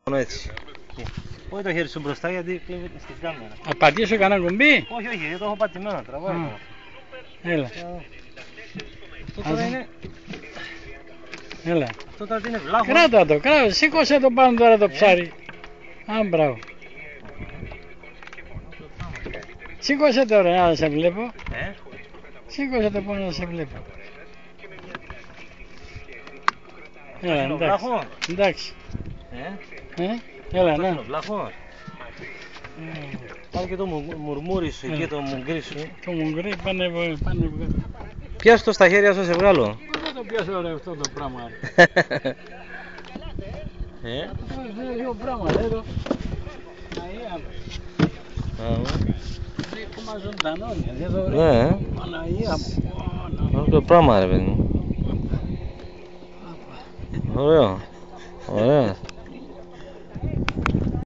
Μόνο έτσι. Όχι το χέρι σου μπροστά γιατί κλέβεται στην κάμερα. Να πατήσω κανένα κουμπί. Όχι, όχι, το έχω πατημένο, τραβάει. Έλα. Αυτό τώρα είναι... Έλα. Αυτό τώρα είναι βλάχο. Κράτα το, κράτα. Σήκωσε το πάνω τώρα το ψάρι. Α, μπράβο. Σήκωσε το ρε, να σε βλέπω. Σήκωσε το πάνω να σε βλέπω. Έλα, εντάξει. Εντάξει. Έλα, να. Πάνε και το μουρμούρι σου και το μουγκρί σου. Το μουγκρί πάνε. Πιάσ' το στα χέρια σου, σε βγάλω. Δεν το πιάσω ρε αυτό το πράγμα. Αυτό είναι δύο πράγματα εδώ. Είναι ακόμα ζωντανό, εδώ ρε. Ναι. Παναγία μου. Αυτό το πράγμα ρε παιδί μου. Ωραίο. Ωραίο.